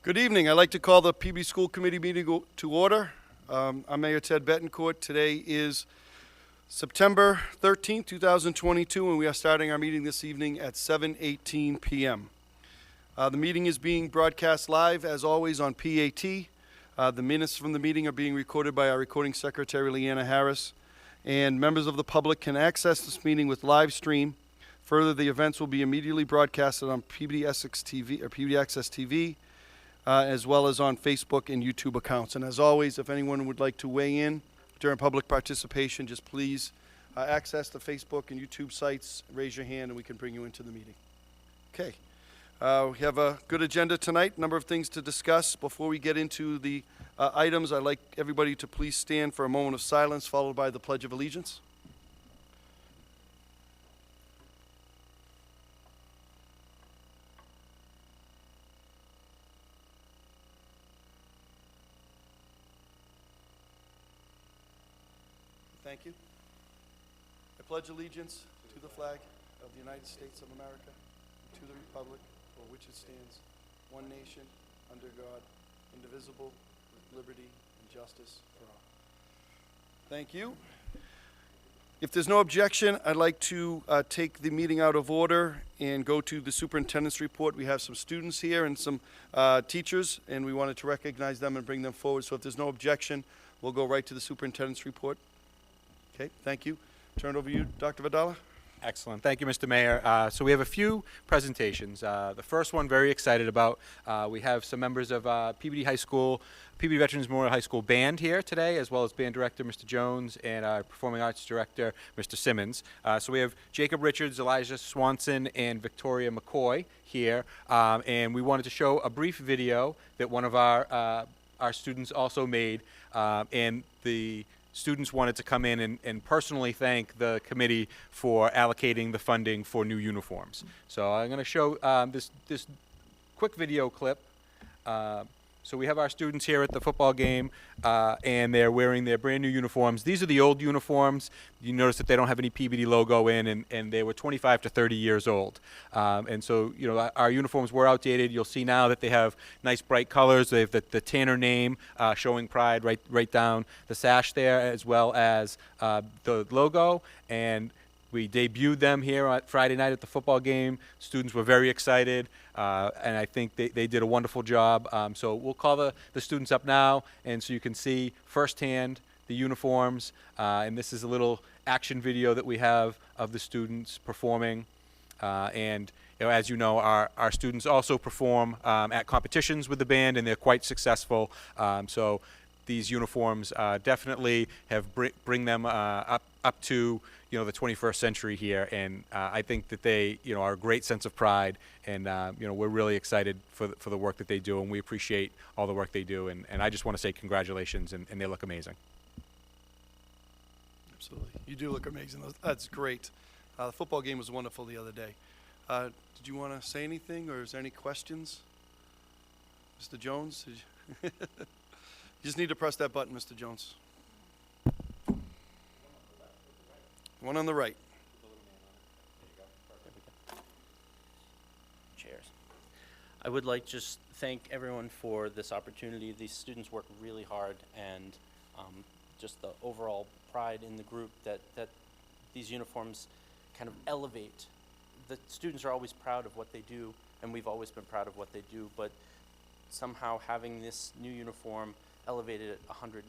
Good evening. I'd like to call the Peabody School Committee meeting to order. I'm Mayor Ted Betancourt. Today is September 13th, 2022, and we are starting our meeting this evening at 7:18 p.m. The meeting is being broadcast live, as always, on PAT. The minutes from the meeting are being recorded by our recording secretary, Leanna Harris, and members of the public can access this meeting with live stream. Further, the events will be immediately broadcasted on Peabody Essex TV or Peabody Access TV, as well as on Facebook and YouTube accounts. And as always, if anyone would like to weigh in during public participation, just please access the Facebook and YouTube sites, raise your hand, and we can bring you into the meeting. Okay. We have a good agenda tonight, number of things to discuss. Before we get into the items, I'd like everybody to please stand for a moment of silence, followed by the Pledge of Allegiance. Thank you. I pledge allegiance to the flag of the United States of America, and to the republic for which it stands, one nation, under God, indivisible, with liberty and justice for all. Thank you. If there's no objection, I'd like to take the meeting out of order and go to the superintendent's report. We have some students here and some teachers, and we wanted to recognize them and bring them forward. So if there's no objection, we'll go right to the superintendent's report. Okay, thank you. Turn it over to you, Dr. Vidala. Excellent. Thank you, Mr. Mayor. So we have a few presentations. The first one, very excited about. We have some members of Peabody High School, Peabody Veterans Memorial High School Band here today, as well as band director, Mr. Jones, and our performing arts director, Mr. Simmons. So we have Jacob Richards, Elijah Swanson, and Victoria McCoy here. And we wanted to show a brief video that one of our students also made. And the students wanted to come in and personally thank the committee for allocating the funding for new uniforms. So I'm going to show this quick video clip. So we have our students here at the football game, and they're wearing their brand new uniforms. These are the old uniforms. You notice that they don't have any Peabody logo in, and they were 25 to 30 years old. And so, you know, our uniforms were outdated. You'll see now that they have nice bright colors. They have the Tanner name showing pride right down the sash there, as well as the logo. And we debuted them here on Friday night at the football game. Students were very excited, and I think they did a wonderful job. So we'll call the students up now, and so you can see firsthand the uniforms. And this is a little action video that we have of the students performing. And you know, as you know, our students also perform at competitions with the band, and they're quite successful. So these uniforms definitely have bring them up to, you know, the 21st century here, and I think that they, you know, are a great sense of pride, and you know, we're really excited for the work that they do, and we appreciate all the work they do, and I just want to say congratulations, and they look amazing. Absolutely. You do look amazing. That's great. The football game was wonderful the other day. Did you want to say anything, or is there any questions? Mr. Jones? You just need to press that button, Mr. Jones. One on the right. Chairs. I would like to just thank everyone for this opportunity. These students work really hard, and just the overall pride in the group that these uniforms kind of elevate. The students are always proud of what they do, and we've always been proud of what they do, but somehow having this new uniform elevated it 110%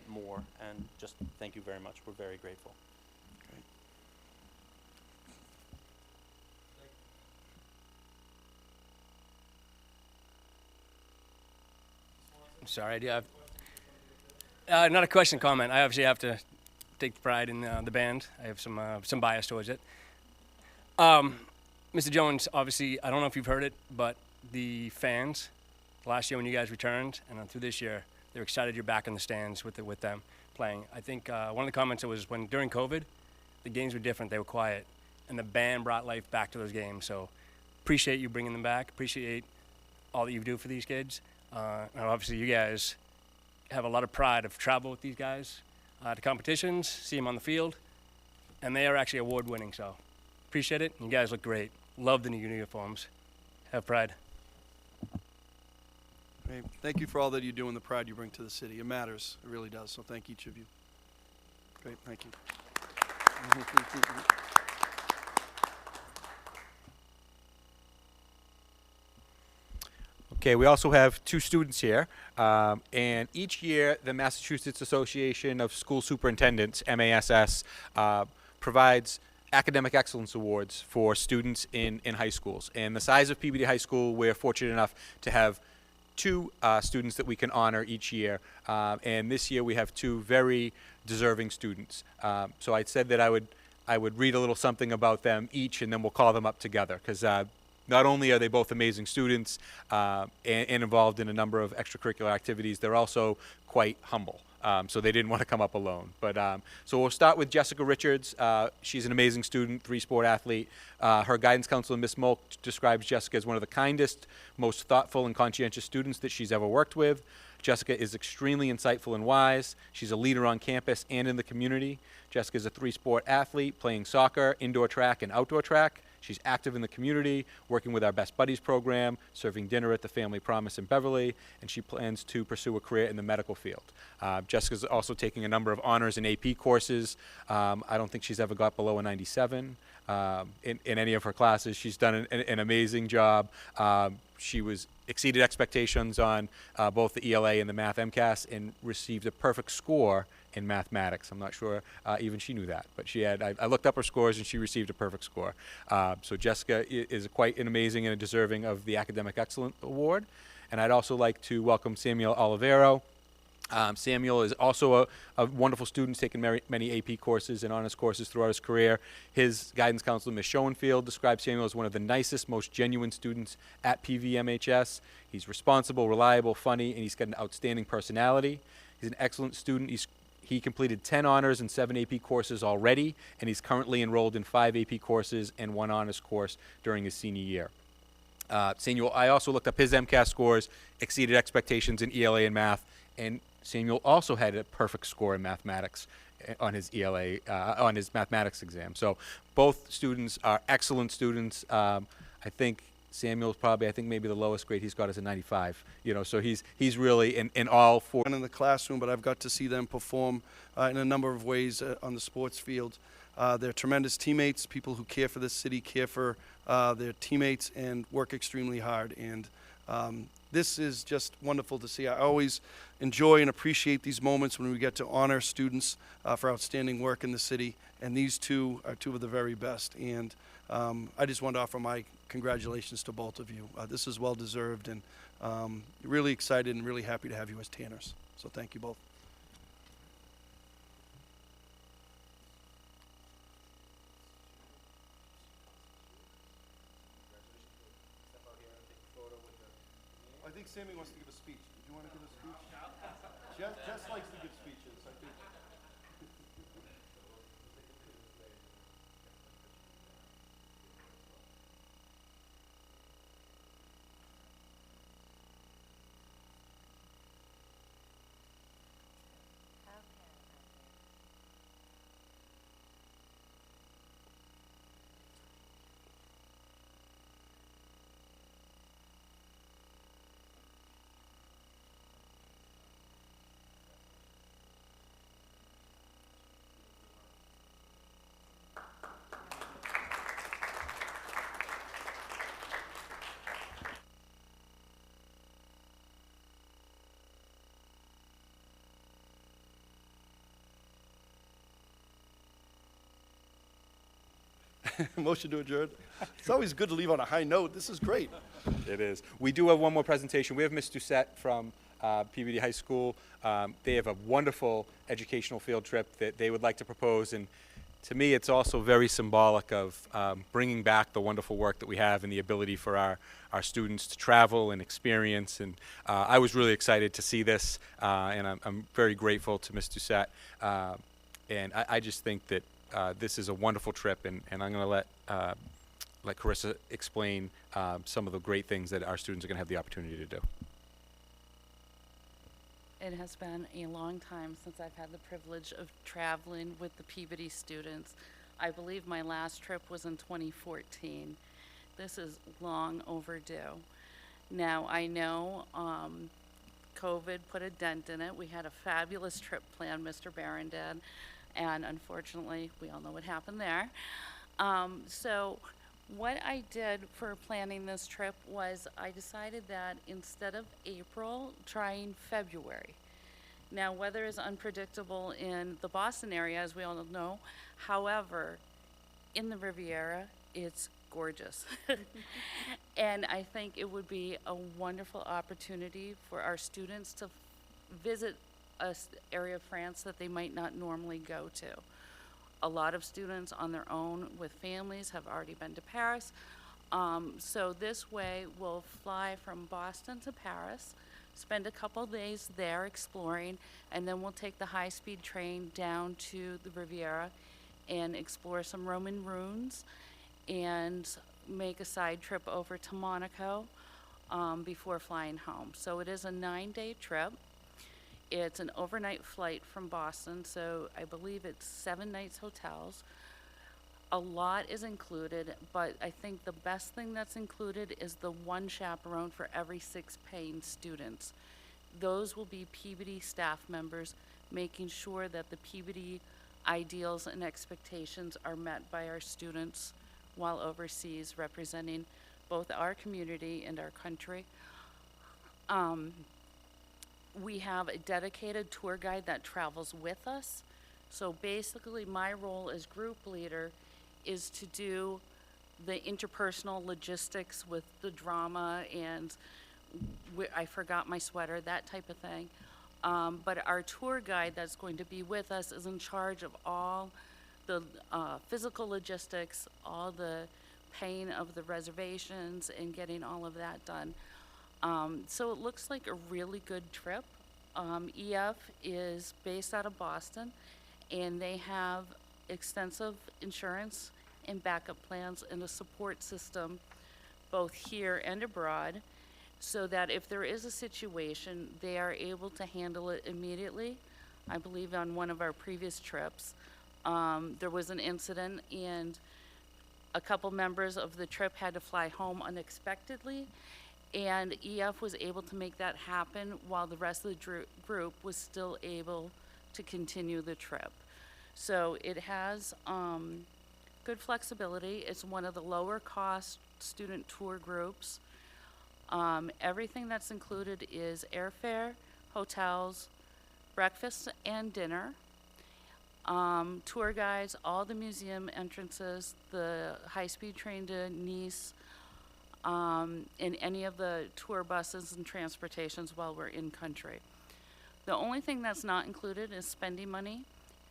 more, and just thank you very much. We're very grateful. Sorry, I do have not a question, comment. I obviously have to take pride in the band. I have some bias towards it. Mr. Jones, obviously, I don't know if you've heard it, but the fans last year when you guys returned, and through this year, they're excited you're back in the stands with them playing. I think one of the comments was when during COVID, the games were different. They were quiet, and the band brought life back to those games. So appreciate you bringing them back. Appreciate all that you do for these kids. And obviously, you guys have a lot of pride of travel with these guys to competitions, see them on the field, and they are actually award-winning. So appreciate it. You guys look great. Love the new uniforms. Have pride. Great. Thank you for all that you do and the pride you bring to the city. It matters. It really does. So thank each of you. Great. Thank you. Okay, we also have two students here, and each year the Massachusetts Association of School Superintendents, MASS, provides academic excellence awards for students in high schools. And the size of Peabody High School, we're fortunate enough to have two students that we can honor each year, and this year we have two very deserving students. So I said that I would read a little something about them each, and then we'll call them up together, because not only are they both amazing students and involved in a number of extracurricular activities, they're also quite humble. So they didn't want to come up alone. But so we'll start with Jessica Richards. She's an amazing student, three-sport athlete. Her guidance counselor, Ms. Mulk, describes Jessica as one of the kindest, most thoughtful and conscientious students that she's ever worked with. Jessica is extremely insightful and wise. She's a leader on campus and in the community. Jessica is a three-sport athlete, playing soccer, indoor track, and outdoor track. She's active in the community, working with our Best Buddies program, serving dinner at the Family Promise in Beverly, and she plans to pursue a career in the medical field. Jessica's also taking a number of honors and AP courses. I don't think she's ever got below a 97 in any of her classes. She's done an amazing job. She exceeded expectations on both the ELA and the Math MCAS and received a perfect score in mathematics. I'm not sure even she knew that, but she had. I looked up her scores and she received a perfect score. So Jessica is quite an amazing and deserving of the Academic Excellence Award. And I'd also like to welcome Samuel Olivero. Samuel is also a wonderful student, taken many AP courses and honors courses throughout his career. His guidance counselor, Ms. Schoenfield, describes Samuel as one of the nicest, most genuine students at PVMHS. He's responsible, reliable, funny, and he's got an outstanding personality. He's an excellent student. He completed 10 honors and 7 AP courses already, and he's currently enrolled in 5 AP courses and 1 honors course during his senior year. Samuel, I also looked up his MCAS scores, exceeded expectations in ELA and math, and Samuel also had a perfect score in mathematics on his ELA, on his mathematics exam. So both students are excellent students. I think Samuel's probably, I think maybe the lowest grade he's got is a 95. You know, so he's really in all four. In the classroom, but I've got to see them perform in a number of ways on the sports field. They're tremendous teammates, people who care for this city, care for their teammates, and work extremely hard. And this is just wonderful to see. I always enjoy and appreciate these moments when we get to honor students for outstanding work in the city, and these two are two of the very best. And I just want to offer my congratulations to both of you. This is well deserved, and really excited and really happy to have you as Tanners. So thank you both. I think Sammy wants to give a speech. Did you want to give a speech? Jess likes to give speeches, I think. Motion to adjourn. It's always good to leave on a high note. This is great. It is. We do have one more presentation. We have Ms. Doucette from Peabody High School. They have a wonderful educational field trip that they would like to propose, and to me it's also very symbolic of bringing back the wonderful work that we have and the ability for our students to travel and experience. And I was really excited to see this, and I'm very grateful to Ms. Doucette. And I just think that this is a wonderful trip, and I'm going to let Carissa explain some of the great things that our students are going to have the opportunity to do. It has been a long time since I've had the privilege of traveling with the Peabody students. I believe my last trip was in 2014. This is long overdue. Now, I know COVID put a dent in it. We had a fabulous trip planned, Mr. Barron did, and unfortunately, we all know what happened there. So what I did for planning this trip was I decided that instead of April, trying February. Now, weather is unpredictable in the Boston area, as we all know. However, in the Riviera, it's gorgeous. And I think it would be a wonderful opportunity for our students to visit an area of France that they might not normally go to. A lot of students on their own with families have already been to Paris. So this way, we'll fly from Boston to Paris, spend a couple days there exploring, and then we'll take the high-speed train down to the Riviera and explore some Roman ruins and make a side trip over to Monaco before flying home. So it is a 9-day trip. It's an overnight flight from Boston, so I believe it's 7 nights hotels. A lot is included, but I think the best thing that's included is the one chaperone for every 6 paying students. Those will be Peabody staff members, making sure that the Peabody ideals and expectations are met by our students while overseas, representing both our community and our country. We have a dedicated tour guide that travels with us. So basically, my role as group leader is to do the interpersonal logistics with the drama and I forgot my sweater, that type of thing. But our tour guide that's going to be with us is in charge of all the physical logistics, all the paying of the reservations and getting all of that done. So it looks like a really good trip. EF is based out of Boston, and they have extensive insurance and backup plans and a support system both here and abroad, so that if there is a situation, they are able to handle it immediately. I believe on one of our previous trips, there was an incident and a couple members of the trip had to fly home unexpectedly, and EF was able to make that happen while the rest of the group was still able to continue the trip. So it has good flexibility. It's one of the lower cost student tour groups. Everything that's included is airfare, hotels, breakfast and dinner, tour guides, all the museum entrances, the high-speed train to Nice, and any of the tour buses and transportations while we're in country. The only thing that's not included is spending money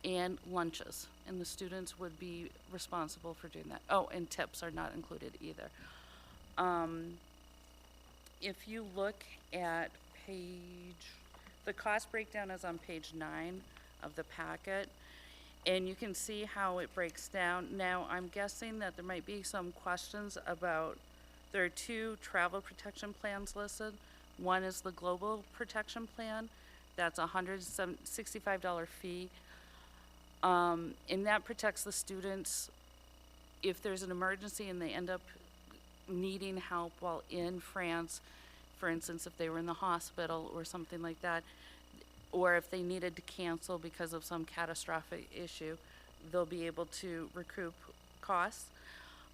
and lunches, and the students would be responsible for doing that. Oh, and tips are not included either. If you look at the cost breakdown is on page 9 of the packet, and you can see how it breaks down. Now, I'm guessing that there might be some questions about, there are 2 travel protection plans listed. One is the global protection plan. That's a $165 fee. And that protects the students if there's an emergency and they end up needing help while in France, for instance, if they were in the hospital or something like that, or if they needed to cancel because of some catastrophic issue, they'll be able to recoup costs.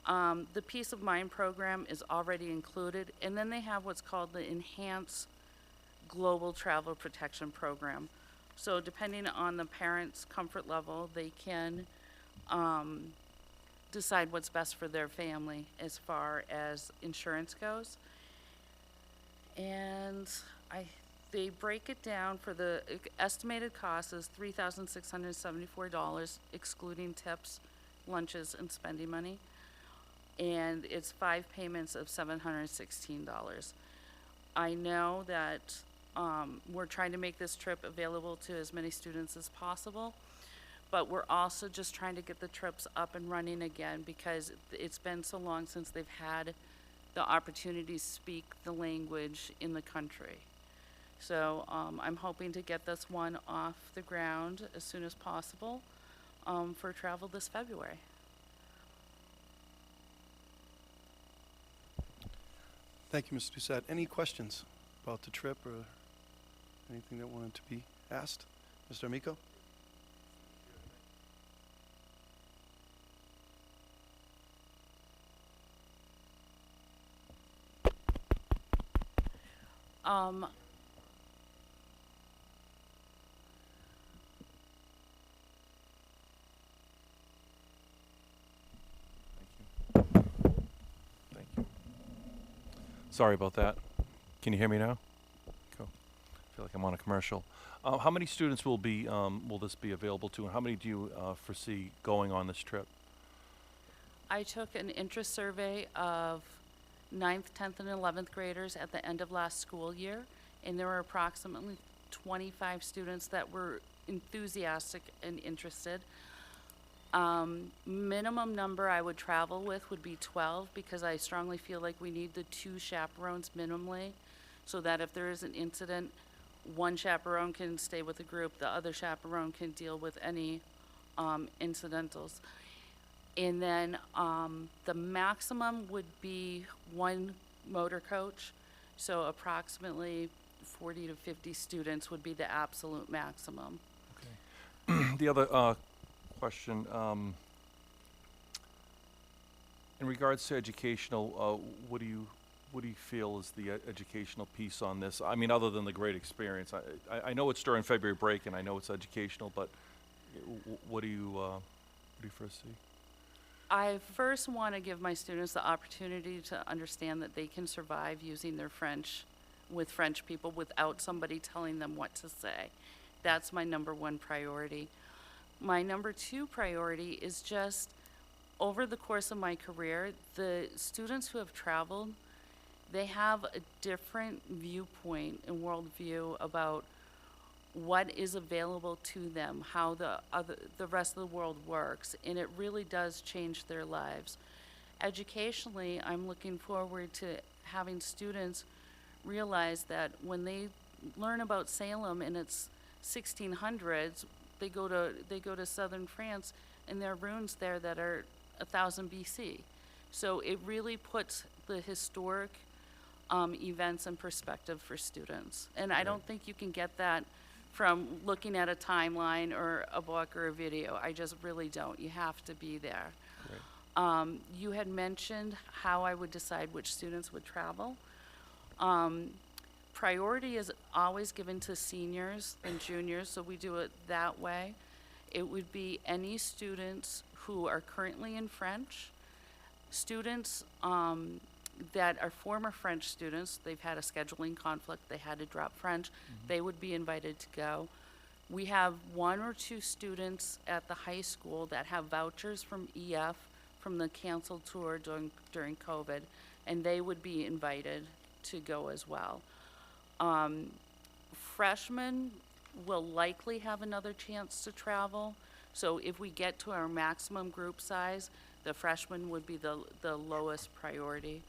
The Peace of Mind program is already included, and then they have what's called the Enhanced Global Travel Protection Program. So depending on the parent's comfort level, they can decide what's best for their family as far as insurance goes. And they break it down for the estimated cost is $3,674, excluding tips, lunches, and spending money. And it's 5 payments of $716. I know that we're trying to make this trip available to as many students as possible, but we're also just trying to get the trips up and running again because it's been so long since they've had the opportunity to speak the language in the country. So I'm hoping to get this one off the ground as soon as possible for travel this February. Thank you, Ms. Doucette. Any questions about the trip or Anything that wanted to be asked? Mr. Amico? Um, Thank you. Sorry about that. Can you hear me now? Cool. I feel like I'm on a commercial. How many students will this be available to, and how many do you foresee going on this trip? I took an interest survey of 9th, 10th, and 11th graders at the end of last school year, and there were approximately 25 students that were enthusiastic and interested. Minimum number I would travel with would be 12, because I strongly feel like we need the 2 chaperones minimally, so that if there is an incident, one chaperone can stay with the group, the other chaperone can deal with any incidentals. And then the maximum would be 1 motor coach, so approximately 40 to 50 students would be the absolute maximum. Okay. The other question, in regards to educational, what do you feel is the educational piece on this? I mean, other than the great experience, I know it's during February break, and I know it's educational, but what do you foresee? I first want to give my students the opportunity to understand that they can survive using their French with French people without somebody telling them what to say. That's my number 1 priority. My number 2 priority is just, over the course of my career, the students who have traveled, they have a different viewpoint and worldview about what is available to them, how the rest of the world works, and it really does change their lives. Educationally, I'm looking forward to having students realize that when they learn about Salem in its 1600s, they go to southern France, and there are ruins there that are 1000 BC. So it really puts the historic events in perspective for students. And I don't think you can get that from looking at a timeline or a book or a video. I just really don't. You have to be there. You had mentioned how I would decide which students would travel. Priority is always given to seniors and juniors, so we do it that way. It would be any students who are currently in French, students that are former French students, they've had a scheduling conflict, they had to drop French, they would be invited to go. We have 1 or 2 students at the high school that have vouchers from EF from the canceled tour during COVID, and they would be invited to go as well. Freshmen will likely have another chance to travel, so if we get to our maximum group size, the freshmen would be the lowest priority.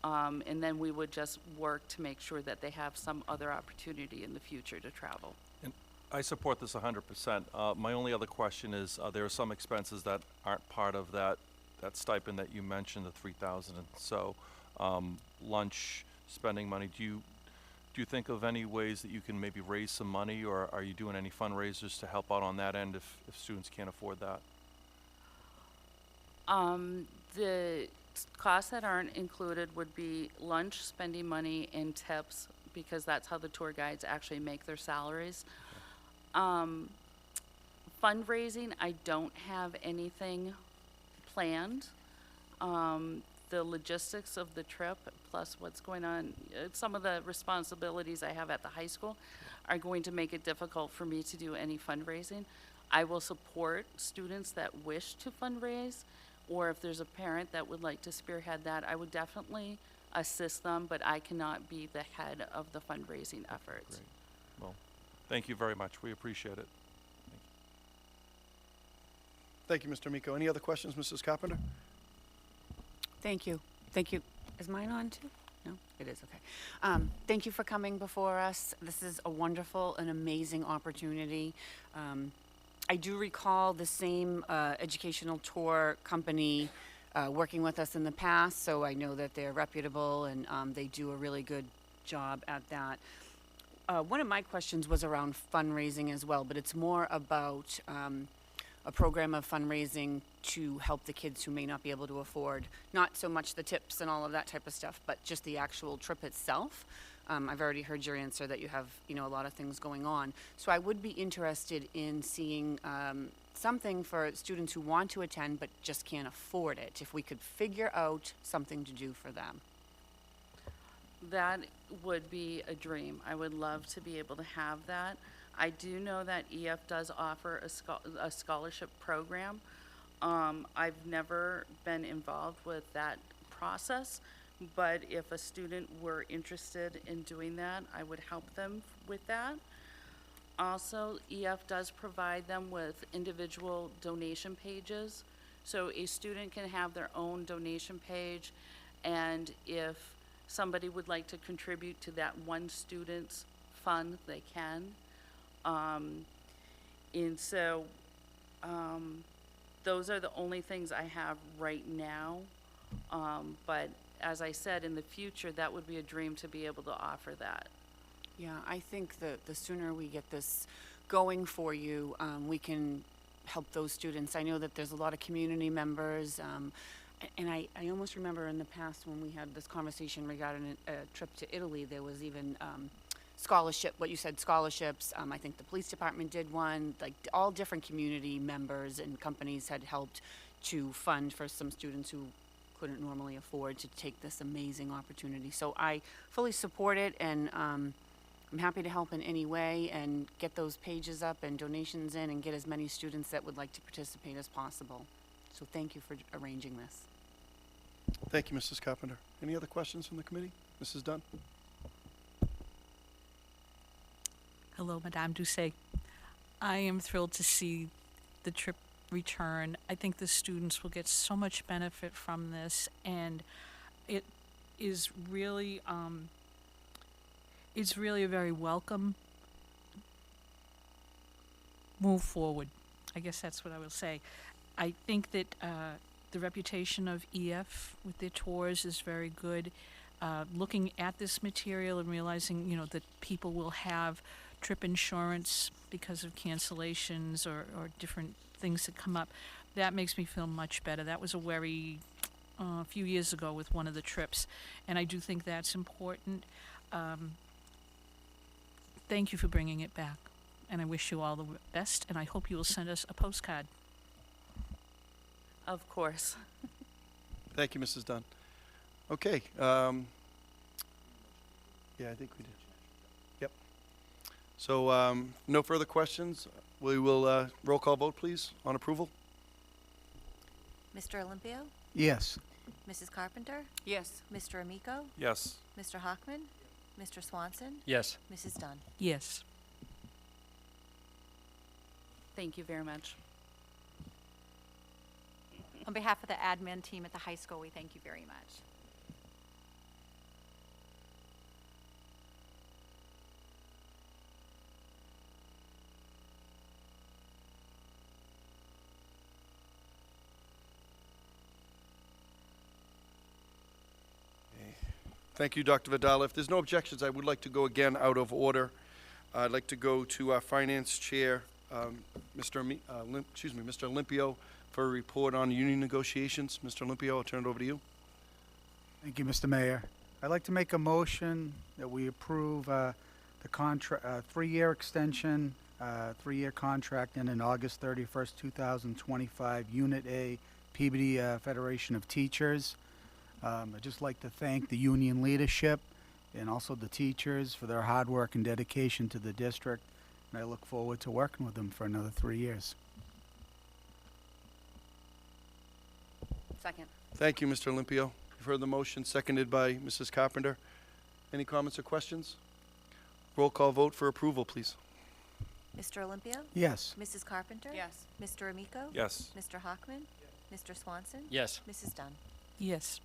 And then we would just work to make sure that they have some other opportunity in the future to travel. And I support this 100%. My only other question is, there are some expenses that aren't part of that stipend that you mentioned, the $3,000. So, lunch, spending money. Do you think of any ways that you can maybe raise some money, or are you doing any fundraisers to help out on that end if students can't afford that? The costs that aren't included would be lunch, spending money, and tips, because that's how the tour guides actually make their salaries. Fundraising, I don't have anything planned. The logistics of the trip, plus what's going on, some of the responsibilities I have at the high school are going to make it difficult for me to do any fundraising. I will support students that wish to fundraise, or if there's a parent that would like to spearhead that, I would definitely assist them, but I cannot be the head of the fundraising efforts. Great. Well, thank you very much. We appreciate it. Thank you, Mr. Miko. Any other questions, Mrs. Carpenter? Thank you. Thank you. Is mine on too? No? It is, okay. Thank you for coming before us. This is a wonderful and amazing opportunity. I do recall the same educational tour company working with us in the past, so I know that they're reputable and they do a really good job at that. one of my questions was around fundraising as well, but it's more about a program of fundraising to help the kids who may not be able to afford, not so much the tips and all of that type of stuff, but just the actual trip itself. I've already heard your answer that you have, a lot of things going on. So I would be interested in seeing something for students who want to attend but just can't afford it, if we could figure out something to do for them. That would be a dream. I would love to be able to have that. I do know that EF does offer a scholarship program. I've never been involved with that process, but if a student were interested in doing that, I would help them with that. Also, EF does provide them with individual donation pages. So a student can have their own donation page, and if somebody would like to contribute to that one student's fund, they can. And so, those are the only things I have right now. But as I said, in the future, that would be a dream to be able to offer that. Yeah, I think the sooner we get this going for you, we can help those students. I know that there's a lot of community members, and I almost remember in the past when we had this conversation regarding a trip to Italy, there was even scholarship, what you said, scholarships. I think the police department did one, like all different community members and companies had helped to fund for some students who couldn't normally afford to take this amazing opportunity. So I fully support it, and I'm happy to help in any way and get those pages up and donations in and get as many students that would like to participate as possible. So thank you for arranging this. Thank you, Mrs. Carpenter. Any other questions from the committee? Mrs. Dunn? Hello, Madame Doucet. I am thrilled to see the trip return. I think the students will get so much benefit from this, and it is really, it's really a very welcome move forward. I guess that's what I will say. I think that the reputation of EF with their tours is very good. Looking at this material and realizing, that people will have trip insurance because of cancellations or different things that come up, that makes me feel much better. That was a worry a few years ago with one of the trips, and I do think that's important. Thank you for bringing it back, and I wish you all the best, and I hope you will send us a postcard. Of course. Thank you, Mrs. Dunn. Okay. Yeah, I think we did. Yep. So, no further questions. We will roll call vote, please, on approval. Mr. Olympio? Yes. Mrs. Carpenter? Yes. Mr. Amico? Yes. Mr. Hockman? Mr. Swanson? Yes. Mrs. Dunn? Yes. Thank you very much. On behalf of the admin team at the high school, we thank you very much. Thank you, Dr. Vidal. If there's no objections, I would like to go again out of order. I'd like to go to our Finance Chair, Mr. Olympio, for a report on union negotiations. Mr. Olympio, I'll turn it over to you. Thank you, Mr. Mayor. I'd like to make a motion that we approve the contract, 3-year extension, 3-year contract ending August 31st, 2025, Unit A, Peabody Federation of Teachers. I'd just like to thank the union leadership and also the teachers for their hard work and dedication to the district, and I look forward to working with them for another 3 years. Second. Thank you, Mr. Olympio. You've heard the motion, seconded by Mrs. Carpenter. Any comments or questions? Roll call vote for approval, please. Mr. Olympio? Yes. Mrs. Carpenter? Yes. Mr. Amico? Yes. Mr. Hockman? Mr. Swanson? Yes. Mrs. Dunn? Yes.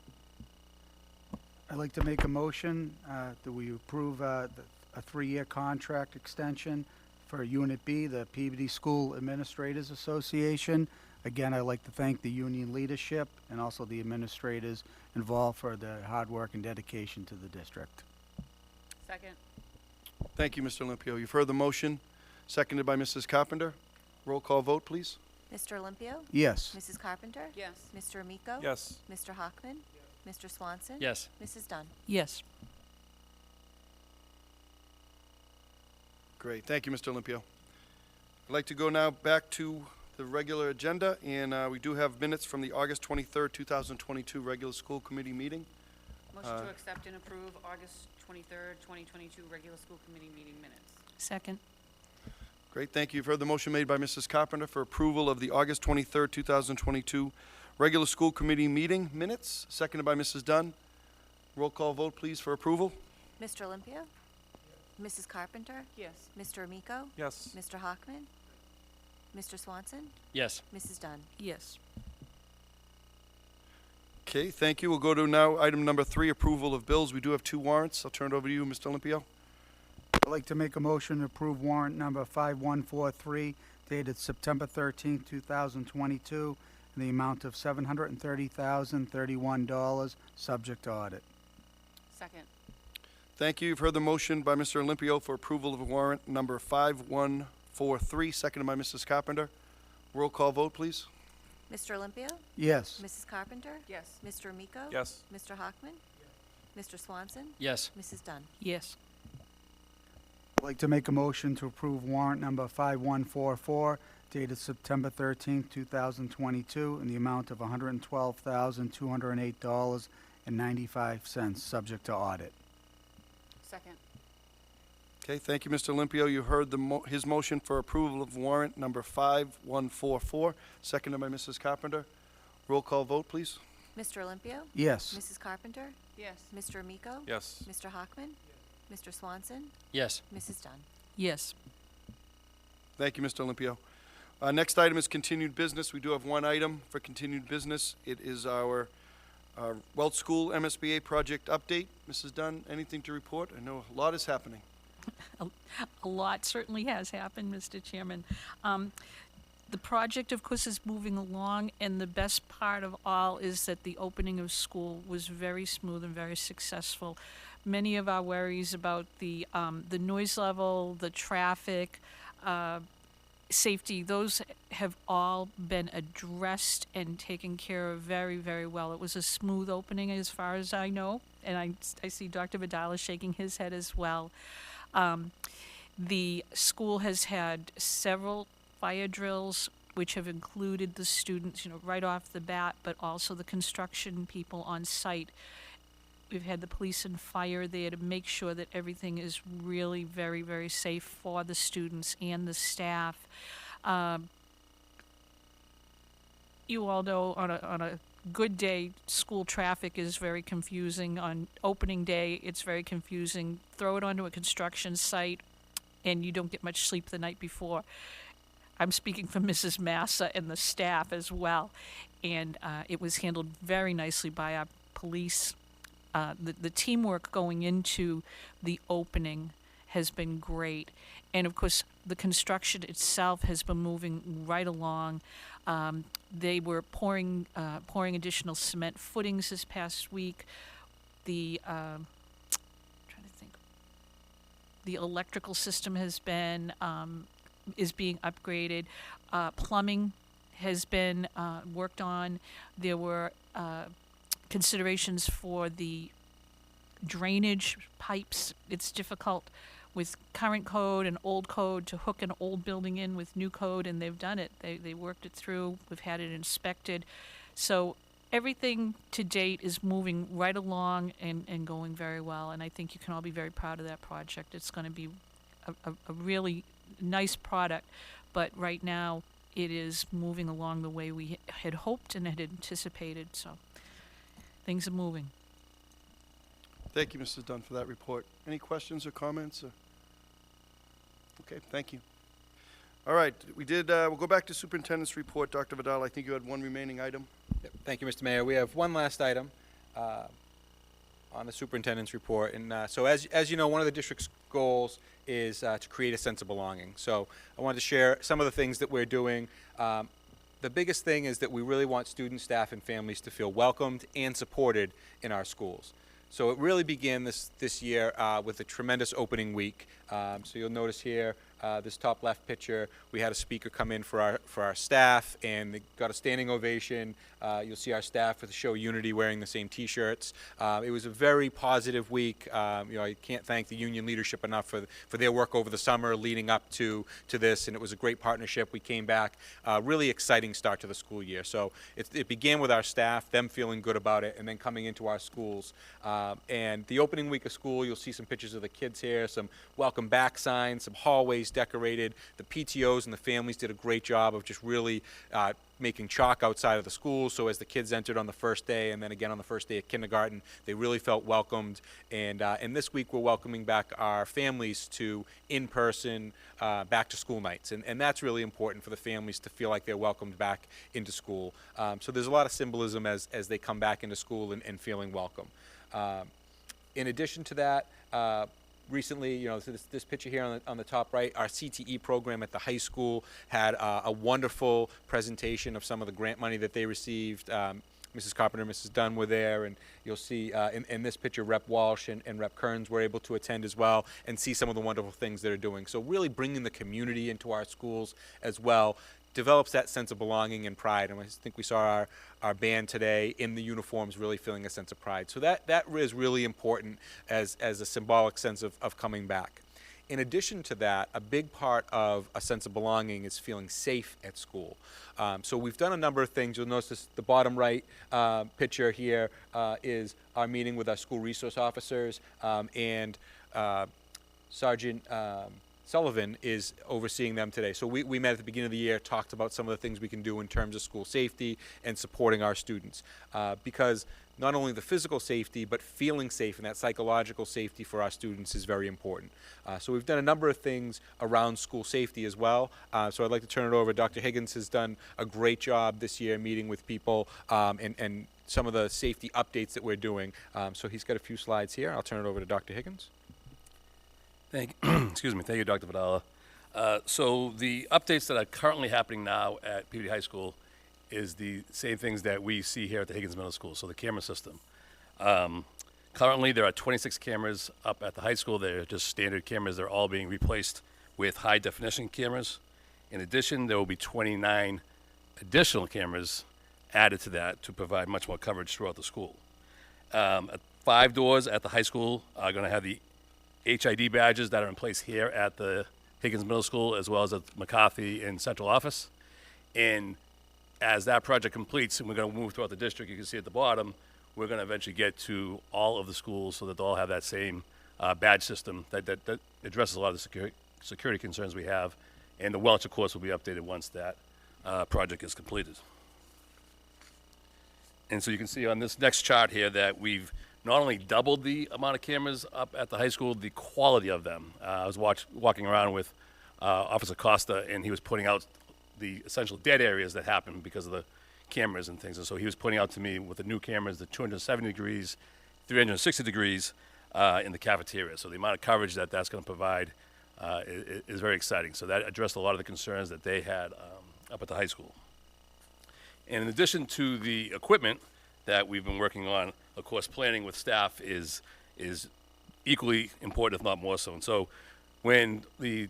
I'd like to make a motion that we approve a 3-year contract extension for Unit B, the Peabody School Administrators Association. Again, I'd like to thank the union leadership and also the administrators involved for their hard work and dedication to the district. Second. Thank you, Mr. Olympio. You've heard the motion, seconded by Mrs. Carpenter. Roll call vote, please. Mr. Olympio? Yes. Mrs. Carpenter? Yes. Mr. Amico? Yes. Mr. Hockman? Mr. Swanson? Yes. Mrs. Dunn? Yes. Great, thank you, Mr. Olympio. I'd like to go now back to the regular agenda, and we do have minutes from the August 23rd, 2022 regular school committee meeting. Motion to accept and approve August 23rd, 2022 regular school committee meeting minutes. Second. Great, thank you. You've heard the motion made by Mrs. Carpenter for approval of the August 23rd, 2022 regular school committee meeting minutes, seconded by Mrs. Dunn. Roll call vote, please, for approval. Mr. Olympio? Mrs. Carpenter? Yes. Mr. Amico? Yes. Mr. Hockman? Mr. Swanson? Yes. Mrs. Dunn? Yes. Okay, thank you. We'll go to now item number 3, approval of bills. We do have 2 warrants. I'll turn it over to you, Mr. Olympio. I'd like to make a motion to approve warrant number 5143 dated September 13th, 2022, in the amount of $730,031, subject to audit. Second. Thank you. You've heard the motion by Mr. Olympio for approval of warrant number 5143, seconded by Mrs. Carpenter. Roll call vote, please. Mr. Olympio? Yes. Mrs. Carpenter? Yes. Mr. Amico? Yes. Mr. Hockman? Mr. Swanson? Yes. Mrs. Dunn? Yes. I'd like to make a motion to approve warrant number 5144 dated September 13th, 2022, in the amount of $112,208.95, subject to audit. Second. Okay, thank you, Mr. Olympio. You heard his motion for approval of warrant number 5144, seconded by Mrs. Carpenter. Roll call vote, please. Mr. Olympio? Yes. Mrs. Carpenter? Yes. Mr. Amico? Yes. Mr. Hockman? Mr. Swanson? Yes. Mrs. Dunn? Yes. Thank you, Mr. Olympio. Next item is continued business. We do have 1 item for continued business. It is our Welt School MSBA project update. Mrs. Dunn, anything to report? I know a lot is happening. A lot certainly has happened, Mr. Chairman. The project, of course, is moving along, and the best part of all is that the opening of school was very smooth and very successful. Many of our worries about the noise level, the traffic, safety, those have all been addressed and taken care of very, very well. It was a smooth opening as far as I know, and I see Dr. Vidal is shaking his head as well. The school has had several fire drills, which have included the students, right off the bat, but also the construction people on site. We've had the police and fire there to make sure that everything is really very, very safe for the students and the staff. You all know on a good day, school traffic is very confusing. On opening day, it's very confusing. Throw it onto a construction site, and you don't get much sleep the night before. I'm speaking for Mrs. Massa and the staff as well. And it was handled very nicely by our police. The teamwork going into the opening has been great. And of course, the construction itself has been moving right along. They were pouring additional cement footings this past week. The electrical system has been is being upgraded. Plumbing has been worked on. There were considerations for the drainage pipes. It's difficult with current code and old code to hook an old building in with new code, and they've done it. They worked it through. We've had it inspected. So everything to date is moving right along and going very well, and I think you can all be very proud of that project. It's going to be a really nice product, but right now it is moving along the way we had hoped and had anticipated, so things are moving. Thank you, Mrs. Dunn, for that report. Any questions or comments? Okay, thank you. All right, we'll go back to Superintendent's report. Dr. Vidal, I think you had 1 remaining item. Yep. Thank you, Mr. Mayor. We have one last item on the superintendent's report. And so as you know, one of the district's goals is to create a sense of belonging. So I wanted to share some of the things that we're doing. The biggest thing is that we really want students, staff, and families to feel welcomed and supported in our schools. So it really began this year with a tremendous opening week. So you'll notice here, this top left picture, we had a speaker come in for our staff, and they got a standing ovation. You'll see our staff with the show Unity wearing the same T-shirts. It was a very positive week. I can't thank the union leadership enough for their work over the summer leading up to this, and it was a great partnership. We came back, really exciting start to the school year. So it began with our staff, them feeling good about it, and then coming into our schools. And the opening week of school, you'll see some pictures of the kids here, some welcome back signs, some hallways decorated. The PTOs and the families did a great job of just really making chalk outside of the school, so as the kids entered on the first day and then again on the first day of kindergarten, they really felt welcomed. And this week we're welcoming back our families to in-person back to school nights, and that's really important for the families to feel like they're welcomed back into school. So there's a lot of symbolism as they come back into school and feeling welcome. In addition to that, recently, this picture here on the top right, our CTE program at the high school had a wonderful presentation of some of the grant money that they received. Mrs. Carpenter, Mrs. Dunn were there, and you'll see in this picture Rep. Walsh and Rep. Kearns were able to attend as well and see some of the wonderful things they're doing. So really bringing the community into our schools as well develops that sense of belonging and pride. And I think we saw our band today in the uniforms really feeling a sense of pride. So that is really important as a symbolic sense of coming back. In addition to that, a big part of a sense of belonging is feeling safe at school. So we've done a number of things. You'll notice the bottom right picture here is our meeting with our school resource officers, and Sergeant Sullivan is overseeing them today. So we met at the beginning of the year, talked about some of the things we can do in terms of school safety and supporting our students. Because not only the physical safety, but feeling safe and that psychological safety for our students is very important. So we've done a number of things around school safety as well. So I'd like to turn it over. Dr. Higgins has done a great job this year meeting with people and some of the safety updates that we're doing. So he's got a few slides here. I'll turn it over to Dr. Higgins. Excuse me. Thank you, Dr. Vidala. So the updates that are currently happening now at Peabody High School is the same things that we see here at the Higgins Middle School, so the camera system. Currently, there are 26 cameras up at the high school. They're just standard cameras. They're all being replaced with high-definition cameras. In addition, there will be 29 additional cameras added to that to provide much more coverage throughout the school. 5 doors at the high school are going to have the HID badges that are in place here at the Higgins Middle School, as well as at McCarthy and Central Office. And as that project completes, and we're going to move throughout the district, you can see at the bottom, we're going to eventually get to all of the schools so that they'll all have that same badge system that addresses a lot of the security concerns we have. And the Welt, of course, will be updated once that project is completed. And so you can see on this next chart here that we've not only doubled the amount of cameras up at the high school, the quality of them. I was walking around with Officer Costa, and he was pointing out the essential dead areas that happen because of the cameras and things. And so he was pointing out to me with the new cameras, the 270 degrees, 360 degrees in the cafeteria. So the amount of coverage that that's going to provide is very exciting. So that addressed a lot of the concerns that they had up at the high school. And in addition to the equipment that we've been working on, of course, planning with staff is equally important, if not more so. And so when the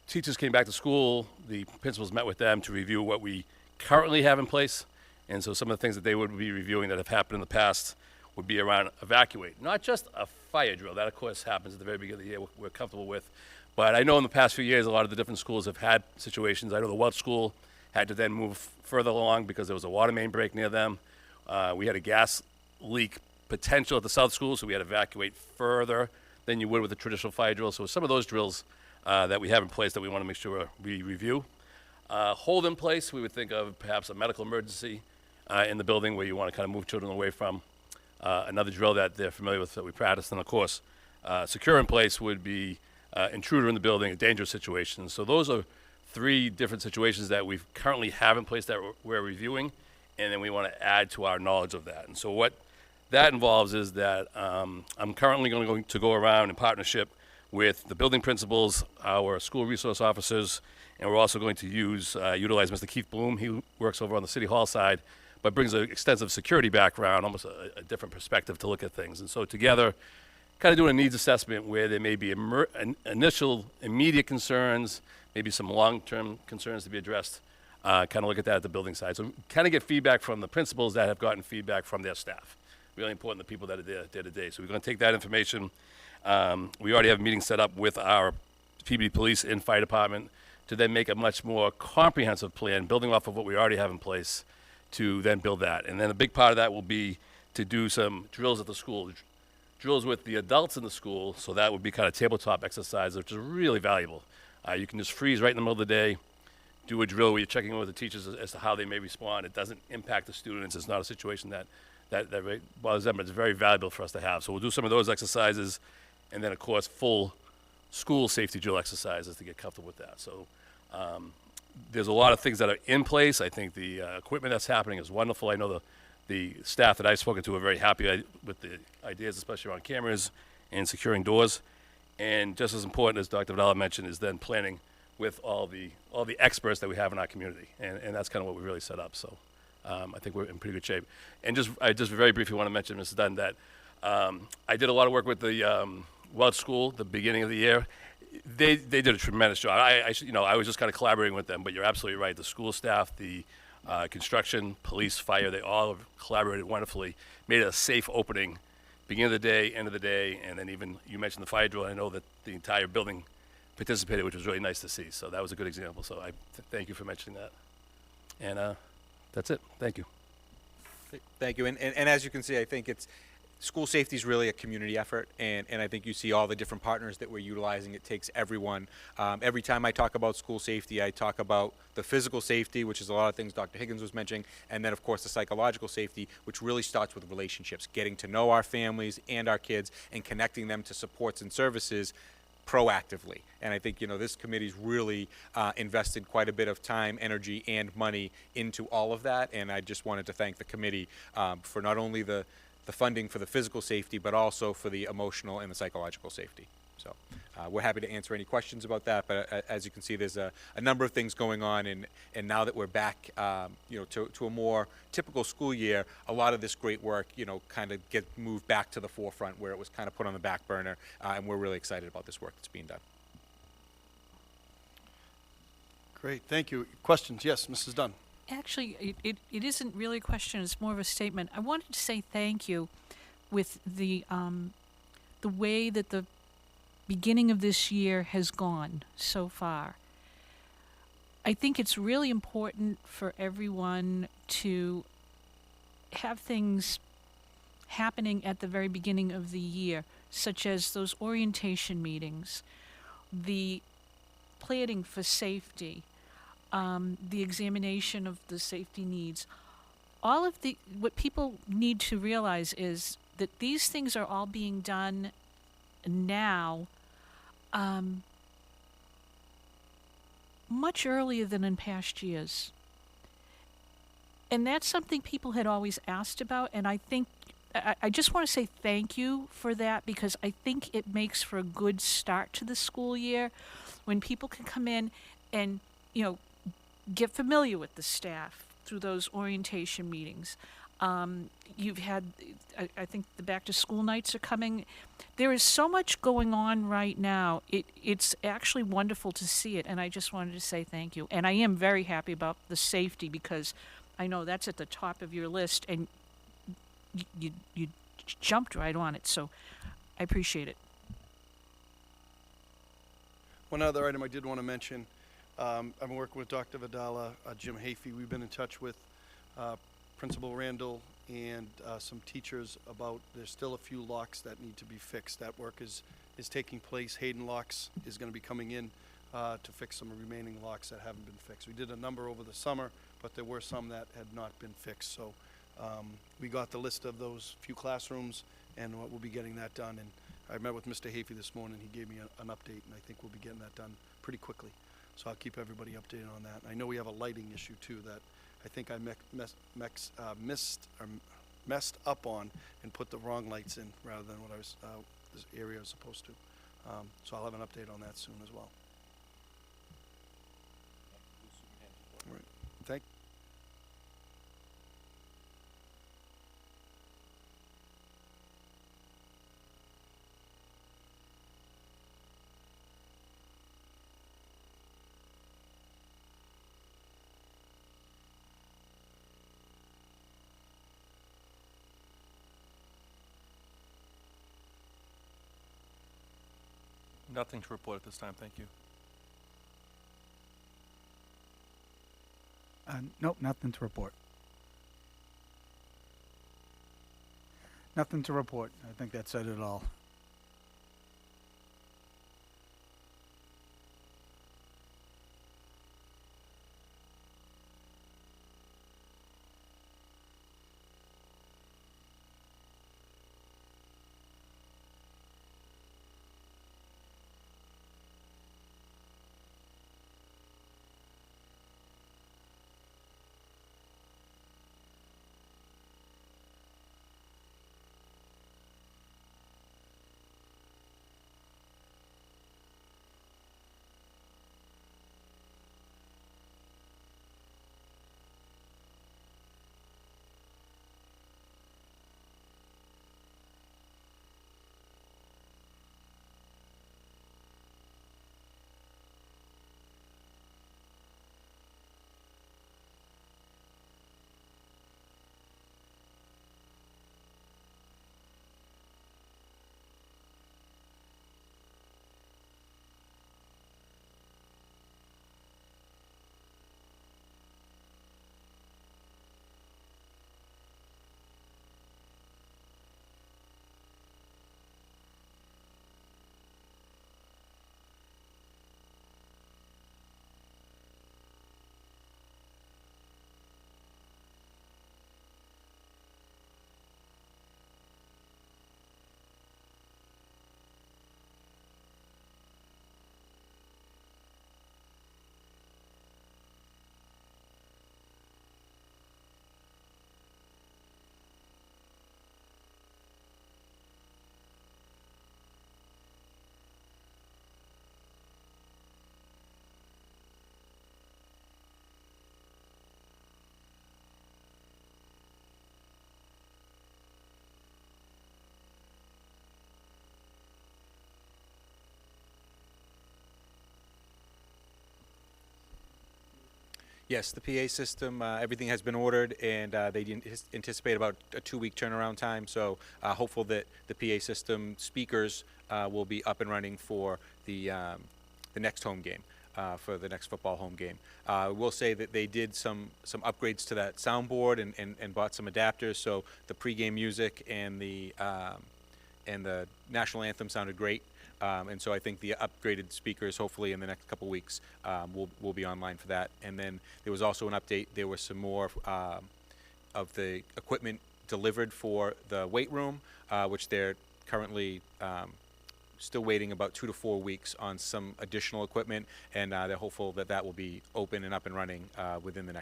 teachers came back to school, the principals met with them to review what we currently have in place. And so some of the things that they would be reviewing that have happened in the past would be around evacuate. Not just a fire drill. That, of course, happens at the very beginning of the year we're comfortable with. But I know in the past few years, a lot of the different schools have had situations. I know the Welt School had to then move further along because there was a water main break near them. We had a gas leak potential at the South School, so we had to evacuate further than you would with a traditional fire drill. So some of those drills that we have in place that we want to make sure we review. Hold in place, we would think of perhaps a medical emergency in the building where you want to kind of move children away from. Another drill that they're familiar with that we practice, and of course, secure in place would be intruder in the building, a dangerous situation. So those are 3 different situations that we currently have in place that we're reviewing, and then we want to add to our knowledge of that. And so what that involves is that I'm currently going to go around in partnership with the building principals, our school resource officers, and we're also going to utilize Mr. Keith Bloom. He works over on the City Hall side, but brings an extensive security background, almost a different perspective to look at things. And so together, kind of doing a needs assessment where there may be initial immediate concerns, maybe some long-term concerns to be addressed, kind of look at that at the building side. So kind of get feedback from the principals that have gotten feedback from their staff. Really important, the people that are there day to day. So we're going to take that information. We already have a meeting set up with our Peabody Police and Fire Department to then make a much more comprehensive plan, building off of what we already have in place, to then build that. And then a big part of that will be to do some drills at the school, drills with the adults in the school, so that would be kind of tabletop exercise, which is really valuable. You can just freeze right in the middle of the day, do a drill where you're checking in with the teachers as to how they may respond. It doesn't impact the students. It's not a situation that bothers them, but it's very valuable for us to have. So we'll do some of those exercises, and then, of course, full school safety drill exercises to get comfortable with that. So there's a lot of things that are in place. I think the equipment that's happening is wonderful. I know the staff that I've spoken to are very happy with the ideas, especially around cameras and securing doors. And just as important, as Dr. Vidal mentioned, is then planning with all the experts that we have in our community. And that's kind of what we really set up. So I think we're in pretty good shape. And I just very briefly want to mention, Mrs. Dunn, that I did a lot of work with the Welt School the beginning of the year. They did a tremendous job. I was just kind of collaborating with them, but you're absolutely right. The school staff, the construction, police, fire, they all have collaborated wonderfully, made it a safe opening, beginning of the day, end of the day, and then even, you mentioned the fire drill. I know that the entire building participated, which was really nice to see. So that was a good example. So I thank you for mentioning that. And that's it. Thank you. Thank you. And as you can see, I think school safety is really a community effort, and I think you see all the different partners that we're utilizing. It takes everyone. Every time I talk about school safety, I talk about the physical safety, which is a lot of things Dr. Higgins was mentioning, and then, of course, the psychological safety, which really starts with relationships, getting to know our families and our kids and connecting them to supports and services proactively. And I think, this committee's really invested quite a bit of time, energy, and money into all of that, and I just wanted to thank the committee for not only the funding for the physical safety, but also for the emotional and the psychological safety. So we're happy to answer any questions about that, but as you can see, there's a number of things going on, and now that we're back to a more typical school year, a lot of this great work kind of get moved back to the forefront where it was kind of put on the back burner, and we're really excited about this work that's being done. Great, thank you. Questions? Yes, Mrs. Dunn. Actually, it isn't really a question, it's more of a statement. I wanted to say thank you with the way that the beginning of this year has gone so far. I think it's really important for everyone to have things happening at the very beginning of the year, such as those orientation meetings, the planning for safety, the examination of the safety needs. All of what people need to realize is that these things are all being done now much earlier than in past years. And that's something people had always asked about, and I think I just want to say thank you for that, because I think it makes for a good start to the school year when people can come in and, get familiar with the staff through those orientation meetings. You've had, I think the back to school nights are coming. There is so much going on right now. It's actually wonderful to see it, and I just wanted to say thank you. And I am very happy about the safety, because I know that's at the top of your list, and you jumped right on it, so I appreciate it. One other item I did want to mention, I've been working with Dr. Vidala, Jim Hafey. We've been in touch with Principal Randall and some teachers about there's still a few locks that need to be fixed. That work is taking place. Hayden Locks is going to be coming in to fix some remaining locks that haven't been fixed. We did a number over the summer, but there were some that had not been fixed. So we got the list of those few classrooms, and we'll be getting that done. And I met with Mr. Hafey this morning. He gave me an update, and I think we'll be getting that done pretty quickly. So I'll keep everybody updated on that. I know we have a lighting issue too that I think I messed up on and put the wrong lights in rather than what this area was supposed to. So I'll have an update on that soon as well. All right. Nothing to report at this time, thank you. Nope, nothing to report. Nothing to report. I think that said it all. Yes, the PA system, everything has been ordered, and they anticipate about a 2-week turnaround time. So hopeful that the PA system speakers will be up and running for the next home game, for the next football home game. I will say that they did some upgrades to that soundboard and bought some adapters. So the pregame music and the national anthem sounded great. And so I think the upgraded speakers, hopefully in the next couple weeks, will be online for that. And then there was also an update. There was some more of the equipment delivered for the weight room, which they're currently still waiting about 2 to 4 weeks on some additional equipment, and they're hopeful that that will be open and up and running within the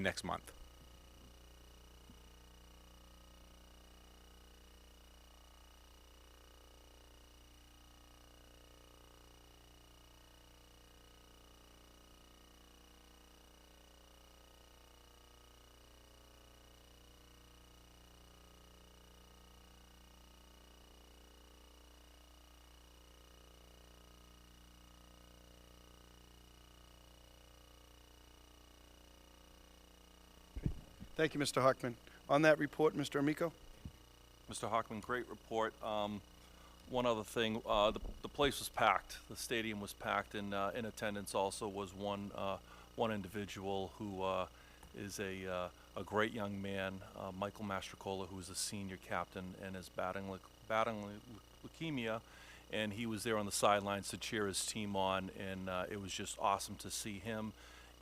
next month. Thank you, Mr. Hockman. On that report, Mr. Amico? Mr. Hockman, great report. One other thing, the place was packed. The stadium was packed, and in attendance also was one individual who is a great young man, Michael Mastrocola, who is a senior captain and is battling leukemia, and he was there on the sidelines to cheer his team on, and it was just awesome to see him,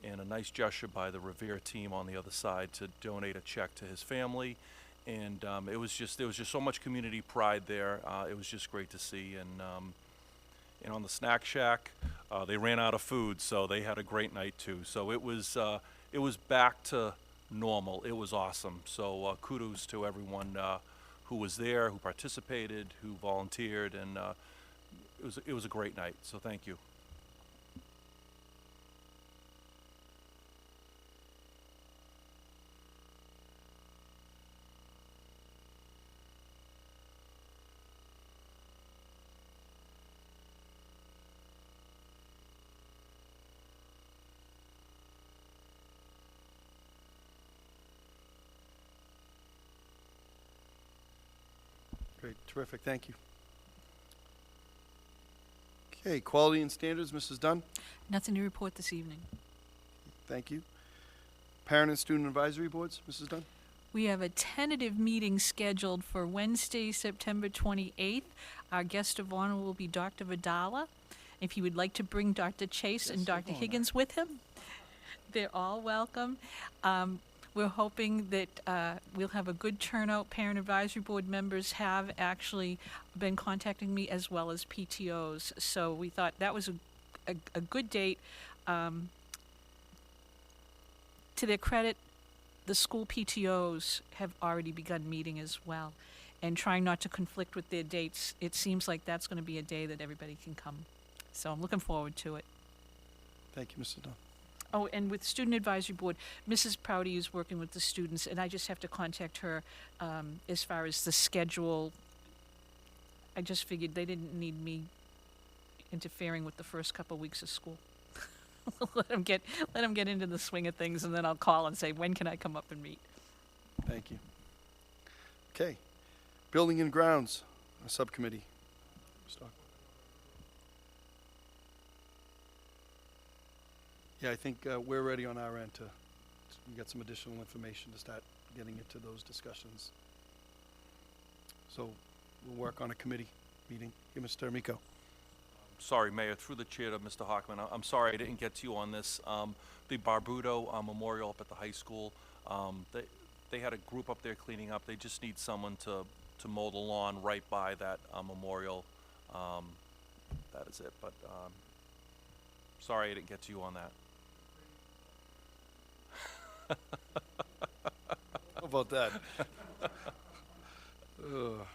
and a nice gesture by the Revere team on the other side to donate a check to his family. And there was just so much community pride there. It was just great to see. And on the snack shack, they ran out of food, so they had a great night too. So it was back to normal. It was awesome. So kudos to everyone who was there, who participated, who volunteered, and it was a great night. So thank you. Great, terrific, thank you. Okay, quality and standards, Mrs. Dunn. Nothing to report this evening. Thank you. Parent and student advisory boards, Mrs. Dunn. We have a tentative meeting scheduled for Wednesday, September 28th. Our guest of honor will be Dr. Vidala. If you would like to bring Dr. Chase and Dr. Higgins with him, they're all welcome. We're hoping that we'll have a good turnout. Parent advisory board members have actually been contacting me, as well as PTOs. So we thought that was a good date. To their credit, the school PTOs have already begun meeting as well, and trying not to conflict with their dates. It seems like that's going to be a day that everybody can come. So I'm looking forward to it. Thank you, Mrs. Dunn. Oh, and with Student Advisory Board, Mrs. Prouty is working with the students, and I just have to contact her as far as the schedule. I just figured they didn't need me interfering with the first couple weeks of school. let them get into the swing of things, and then I'll call and say, when can I come up and meet? Thank you. Okay. Building and grounds, a subcommittee. Mr. Hockman. Yeah, I think we're ready on our end to get some additional information to start getting into those discussions. So we'll work on a committee meeting. Here, Mr. Amico. Sorry, Mayor, through the chair to Mr. Hockman, I'm sorry I didn't get to you on this. The Barbudo Memorial up at the high school, they had a group up there cleaning up. They just need someone to mow the lawn right by that memorial. That is it, but sorry I didn't get to you on that. How about that? Ugh.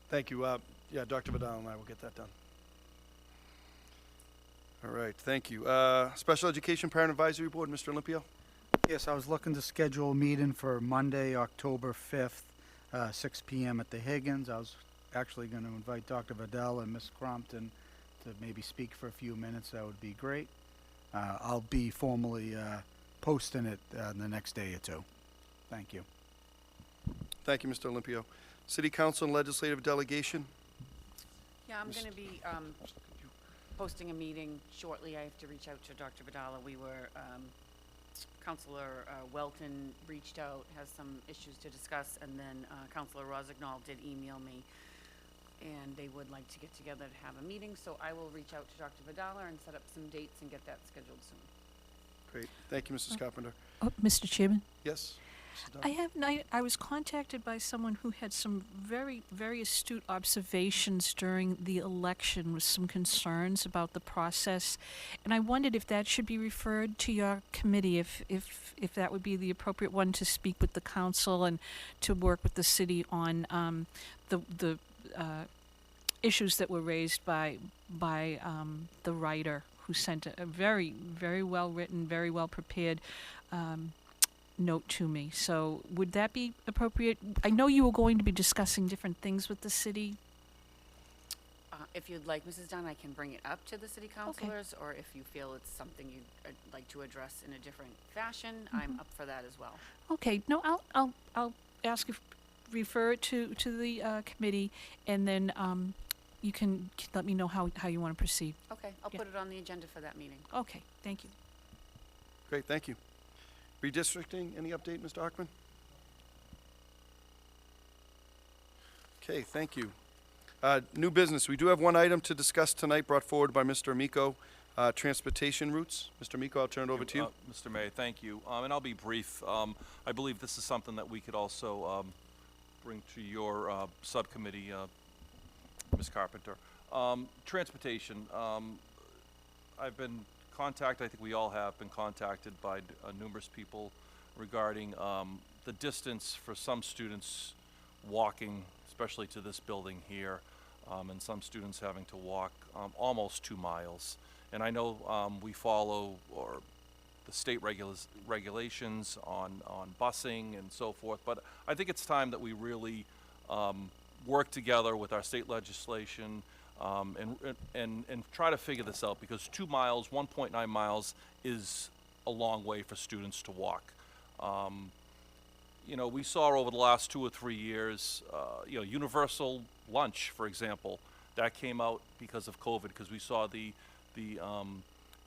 Thank you. Yeah, Dr. Vidal and I will get that done. All right, thank you. Special Education Parent Advisory Board, Mr. Olympio. Yes, I was looking to schedule a meeting for Monday, October 5th, 6 p.m. at the Higgins. I was actually going to invite Dr. Vidal and Ms. Crompton to maybe speak for a few minutes. That would be great. I'll be formally posting it the next day or two. Thank you. Thank you, Mr. Olympio. City Council and Legislative Delegation. Yeah, I'm going to be posting a meeting shortly. I have to reach out to Dr. Vidala. We were, Councilor Welton reached out, has some issues to discuss, and then Councilor Rossignol did email me, and they would like to get together to have a meeting, so I will reach out to Dr. Vidala and set up some dates and get that scheduled soon. Great. Thank you, Mrs. Carpenter. Oh, Mr. Chairman? Yes? Mrs. Dunn? I was contacted by someone who had some very, very astute observations during the election with some concerns about the process, and I wondered if that should be referred to your committee, if that would be the appropriate one to speak with the council and to work with the city on the issues that were raised by the writer who sent a very, very well written, very well prepared note to me. So would that be appropriate? I know you were going to be discussing different things with the city. If you'd like, Mrs. Dunn, I can bring it up to the city councilors, or if you feel it's something you'd like to address in a different fashion, I'm up for that as well. Okay, no, I'll ask if refer it to the committee, and then you can let me know how you want to proceed. Okay, I'll Yeah. put it on the agenda for that meeting. Okay, thank you. Great, thank you. Redistricting, any update, Mr. Hockman? Okay, thank you. New business, we do have one item to discuss tonight brought forward by Mr. Amico, transportation routes. Mr. Amico, I'll turn it over to you. Mr. Mayor, thank you. And I'll be brief. I believe this is something that we could also bring to your subcommittee, Ms. Carpenter. Transportation. I've been contacted, I think we all have been contacted by numerous people regarding the distance for some students walking, especially to this building here, and some students having to walk almost 2 miles. And I know we follow the state regulations on busing and so forth, but I think it's time that we really work together with our state legislation and try to figure this out, because 2 miles, 1.9 miles is a long way for students to walk. You know, we saw over the last 2 or 3 years, you know, universal lunch, for example, That came out because of COVID, because we saw the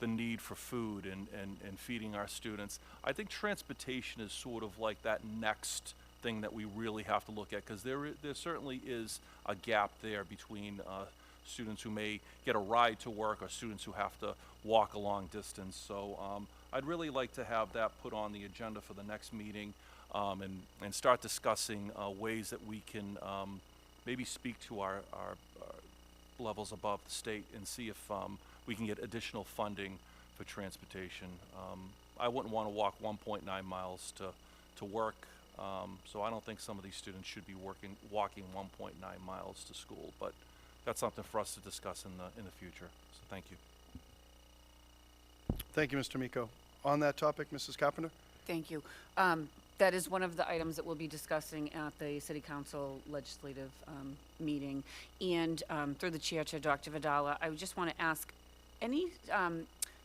need for food and feeding our students. I think transportation is sort of like that next thing that we really have to look at, because there certainly is a gap there between students who may get a ride to work or students who have to walk a long distance. So I'd really like to have that put on the agenda for the next meeting, and start discussing ways that we can maybe speak to our levels above the state and see if we can get additional funding for transportation. I wouldn't want to walk 1.9 miles to work, so I don't think some of these students should be walking 1.9 miles to school, but that's something for us to discuss in the future. So thank you. Thank you, Mr. Miko. On that topic, Mrs. Carpenter? Thank you. That is one of the items that we'll be discussing at the City Council Legislative meeting. And through the chair to Dr. Vidala, I would just want to ask, any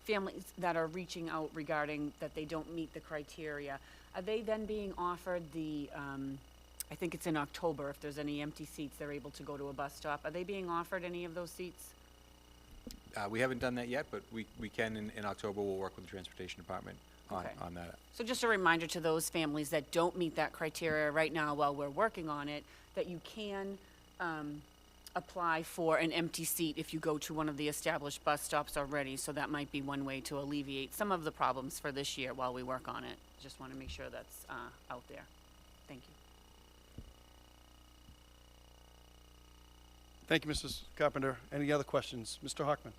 families that are reaching out regarding that they don't meet the criteria, are they then being offered the, I think it's in October, if there's any empty seats, they're able to go to a bus stop. Are they being offered any of those seats? We haven't done that yet, but we can in October. We'll work with the transportation department Okay. on that. So just a reminder to those families that don't meet that criteria right now while we're working on it, that you can apply for an empty seat if you go to one of the established bus stops already. So that might be one way to alleviate some of the problems for this year while we work on it. Just want to make sure that's out there. Thank you. Thank you, Mrs. Carpenter. Any other questions? Mr. Hockman?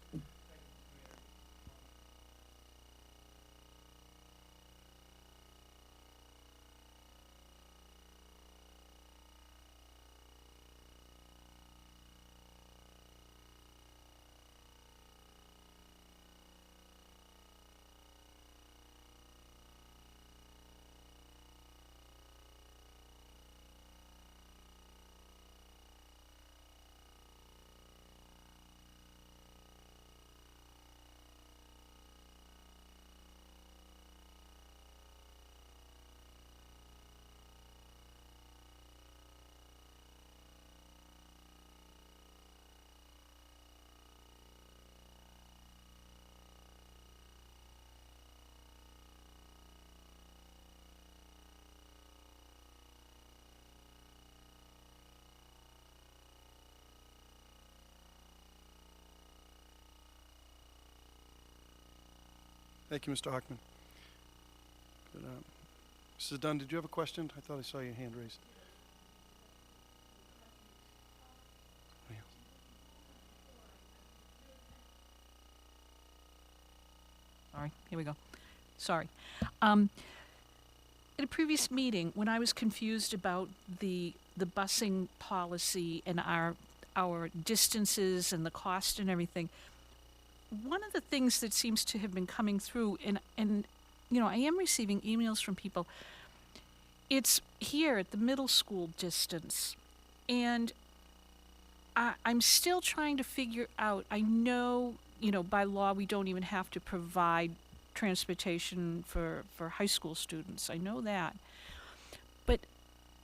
Thank you, Mr. Hockman. Good, Mrs. Dunn, did you have a question? I thought I saw your hand raised. Sorry, here we go. Sorry. At a previous meeting, when I was confused about the busing policy and our distances and the cost and everything, one of the things that seems to have been coming through, and you know, I am receiving emails from people, it's here at the middle school distance. And I'm still trying to figure out, I know, you know, by law we don't even have to provide transportation for high school students. I know that. But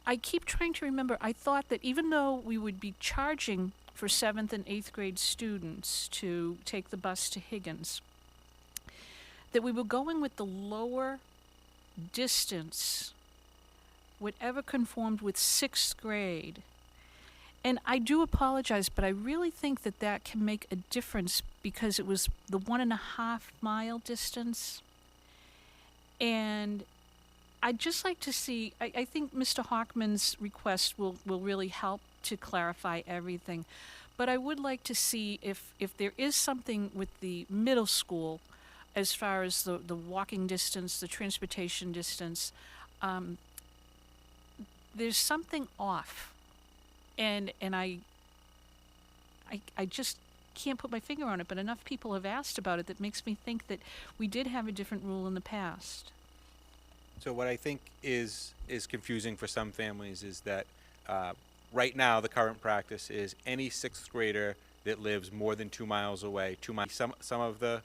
I keep trying to remember, I thought that even though we would be charging for 7th and 8th grade students to take the bus to Higgins, that we were going with the lower distance, whatever conformed with 6th grade. And I do apologize, but I really think that that can make a difference because it was the 1.5 mile distance. And I'd just like to see, I think Mr. Hockman's request will really help to clarify everything. But I would like to see if there is something with the middle school as far as the walking distance, the transportation distance, there's something off. And I just can't put my finger on it, but enough people have asked about it that makes me think that we did have a different rule in the past. So what I think is confusing for some families is that right now the current practice is any 6th grader that lives more than 2 miles away, 2 miles. Some of the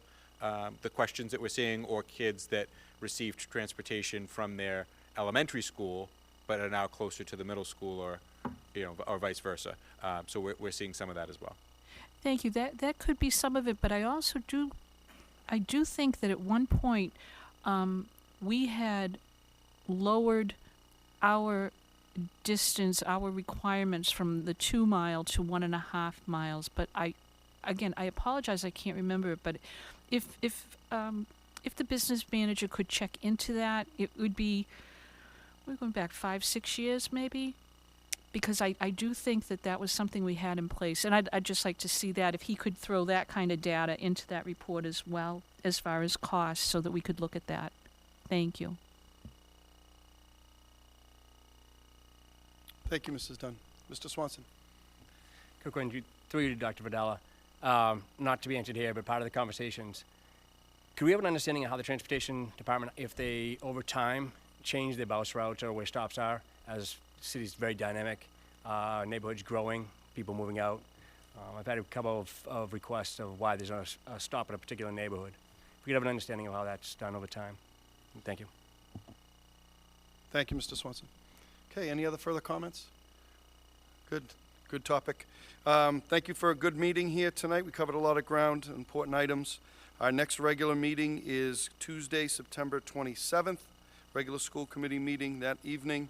questions that we're seeing, or kids that received transportation from their elementary school but are now closer to the middle school, or or vice versa. So we're seeing some of that as well. Thank you. That could be some of it, but I also do think that at one point we had lowered our distance, our requirements from the 2 mile to 1.5 miles. But I apologize, I can't remember it. But if the business manager could check into that, it would be, we're going back 5-6 years maybe, because I do think that was something we had in place, and I'd just like to see that if he could throw that kind of data into that report as well, as far as costs, so that we could look at that. Thank you. Thank you, Mrs. Dunn. Mr. Swanson. Quick one, through you to Dr. Vidala. Not to be answered here, but part of the conversations. Could we have an understanding of how the transportation department, if they over time change their bus routes or where stops are, as the city's very dynamic, neighborhoods growing, people moving out. I've had a couple of requests of why there's not a stop in a particular neighborhood. If we could have an understanding of how that's done over time. Thank you. Thank you, Mr. Swanson. Okay, any other further comments? Good topic. Thank you for a good meeting here tonight. We covered a lot of ground, important items. Our next regular meeting is Tuesday, September 27th, regular school committee meeting that evening.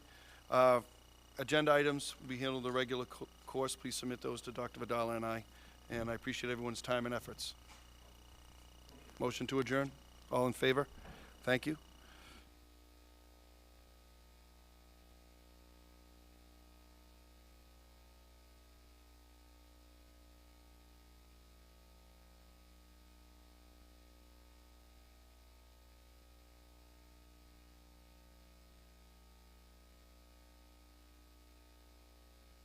Agenda items will be handled the regular course. Please submit those to Dr. Vidala and I appreciate everyone's time and efforts. Motion to adjourn. All in favor? Thank you.